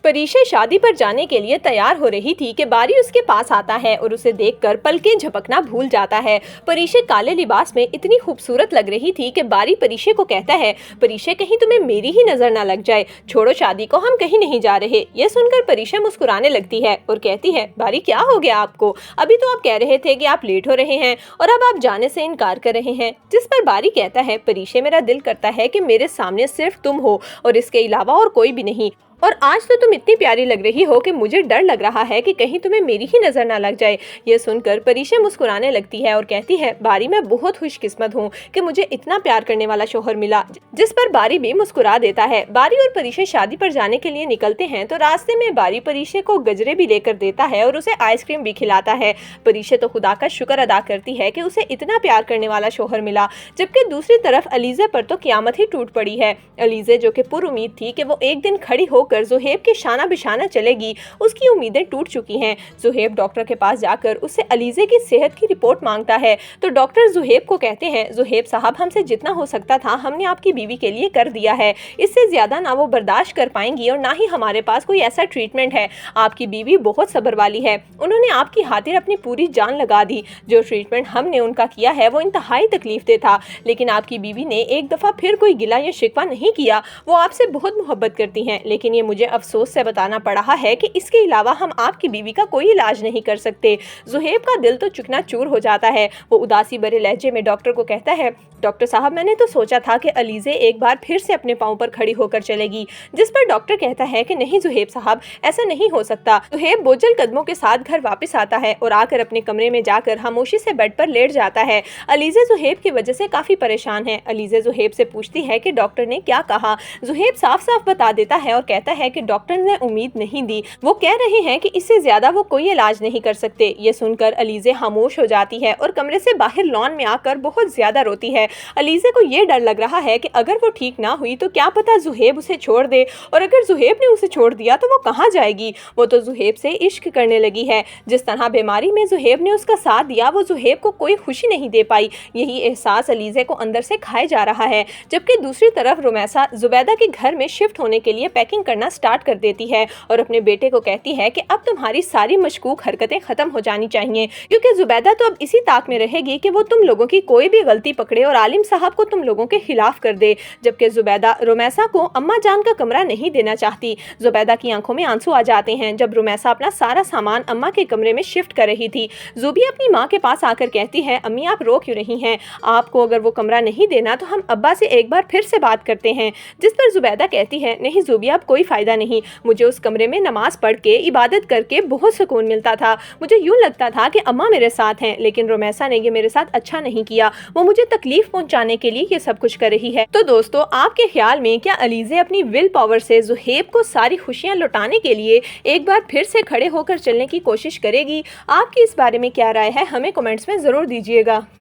परीशा शादी पर जाने के लिए तैयार हो रही थी कि बारी उसके पास आता है और उसे देखकर पलकें झपकना भूल जाता है। परीशा काले लिबास में इतनी खूबसूरत लग रही थी कि बारी परीशा को कहता है, परीशा कहीं तुम्हें मेरी ही नजर ना लग जाए, छोड़ो शादी को, हम कहीं नहीं जा रहे। यह सुनकर परीशा मुस्कुराने लगती है और कहती है, बारी क्या हो गया आपको? अभी तो आप कह रहे थे कि आप लेट हो रहे हैं और अब आप जाने से इनकार कर रहे हैं। जिस पर बारी कहता है, परीशा मेरा दिल करता है कि मेरे सामने सिर्फ तुम हो और इसके अलावा और कोई भी नहीं। और आज तो तुम इतनी प्यारी लग रही हो कि मुझे डर लग रहा है कि कहीं तुम्हें मेरी ही नजर ना लग जाए। यह सुनकर परीशा मुस्कुराने लगती है और कहती है, बारी मैं बहुत खुशकिस्मत हूँ कि मुझे इतना प्यार करने वाला शौहर मिला। जिस पर बारी भी मुस्कुरा देता है। बारी और परीशा शादी पर जाने के लिए निकलते हैं तो रास्ते में बारी परीशा को गजरे भी लेकर देता है और उसे आइसक्रीम भी खिलाता है। परीशा तो खुदा का शुक्र अदा करती है कि उसे इतना प्यार करने वाला शौहर मिला। जबकि दूसरी तरफ अलीजा पर तो क़यामत ही टूट पड़ी है। अलीजा जो कि पुरुम्मीद थी कि वो एक दिन खड़ी होकर ज़ुहैब के शाना बिशाना चलेगी, उसकी उम्मीदें टूट चुकी हैं। ज़ुहैब डॉक्टर के पास जाकर उससे अलीज़े की सेहत की रिपोर्ट मांगता है तो डॉक्टर ज़ुहैब को कहते हैं, ज़ुहैब साहब, हमसे जितना हो सकता था हमने आपकी बीवी के लिए कर दिया है। इससे ज़्यादा ना वो बर्दाश्त कर पाएंगी और ना ही हमारे पास कोई ऐसा ट्रीटमेंट है। आपकी बीवी बहुत सब्र वाली है, उन्होंने आपकी खातिर अपनी पूरी जान लगा दी। जो ट्रीटमेंट हमने उनका किया है वो इंतहाई तकलीफ दे था, लेकिन आपकी बीवी ने एक दफ़ा फिर कोई गिला या शिकवा नहीं किया। वो आपसे बहुत मोहब्बत करती हैं, लेकिन ये मुझे अफसोस से बताना पड़ा है कि इसके अलावा हम आपकी बीवी का कोई इलाज नहीं कर सकते। ज़ुहैब का दिल तो चकनाचूर हो जाता है। वो उदासी भरे लहजे में डॉक्टर को कहता है, डॉक्टर साहब, मैंने तो सोचा था कि अलीज़े एक बार फिर से अपने पाँव पर खड़ी होकर चलेगी। जिस पर डॉक्टर कहता है कि नहीं ज़ुहैब साहब, ऐसा नहीं हो सकता। ज़ुहैब बोझल कदमों के साथ घर वापस आता है और आकर अपने कमरे में जाकर खामोशी से बेड पर लेट जाता है। अलीज़ा ज़ुहैब की वजह से काफ़ी परेशान है। अलीज़ा ज़ुहैब से पूछती है कि डॉक्टर ने क्या कहा। ज़ुहैब साफ साफ बता देता है और कहता है कि डॉक्टर ने उम्मीद नहीं दी, वो कह रहे हैं कि इससे ज्यादा वो कोई इलाज नहीं कर सकते। ये सुनकर अलीज़ा खामोश हो जाती है और कमरे से बाहर लॉन में आकर बहुत ज्यादा रोती है। अलीज़ा को ये डर लग रहा है कि अगर वो ठीक ना हुई तो क्या पता ज़ुहैब उसे छोड़ दे, और अगर ज़ुहैब ने उसे छोड़ दिया तो वो कहाँ जाएगी। वो तो ज़ुहैब से इश्क करने लगी है। जिस तरह बीमारी में ज़ुहैब ने उसका साथ दिया, वो ज़ुहैब को कोई खुशी नहीं दे पाई। यही एहसास अलीज़ा को अंदर से खाए जा रहा है। जबकि दूसरी तरफ रुमैसा जुबैदा के घर में शिफ्ट होने के लिए पैकिंग करना स्टार्ट कर देती है और अपने बेटे को कहती है कि अब तुम्हारी सारी मशकूक हरकतें खत्म हो जानी चाहिए, क्योंकि जुबैदा तो अब इसी ताक में रहेगी कि वो तुम लोगों की कोई भी गलती पकड़े और आलिम साहब को तुम लोगों के खिलाफ कर दे। जबकि जुबैदा रुमैसा को अम्मा जान का कमरा नहीं देना चाहती। जुबैदा की आंखों में आंसू आ जाते हैं जब रुमैसा अपना सारा सामान अम्मा के कमरे में शिफ्ट कर रही थी। जुबी अपनी माँ के पास आकर कहती है, अम्मी आप रो क्यों रही हैं? आपको अगर वो कमरा नहीं देना तो हम अब्बा से एक बार फिर से बात करते हैं। जिस पर जुबैदा कहती है, नहीं जुबी, अब कोई फायदा नहीं। मुझे उस कमरे में नमाज पढ़ के इबादत करके बहुत सुकून मिलता था। मुझे यूं लगता था कि अम्मा मेरे साथ हैं, लेकिन रुमैसा ने ये मेरे साथ अच्छा नहीं किया। वो मुझे तकलीफ पहुंचाने के लिए ये सब कुछ कर रही है। तो दोस्तों, आपके ख्याल में क्या अलीज़ा अपनी विल पावर से ज़ुहैब को सारी खुशियां लौटाने के लिए एक बार फिर से खड़े होकर चलने की कोशिश करेगी? आपकी इस बारे में क्या राय है, हमें कमेंट्स में ज़रूर दीजिएगा।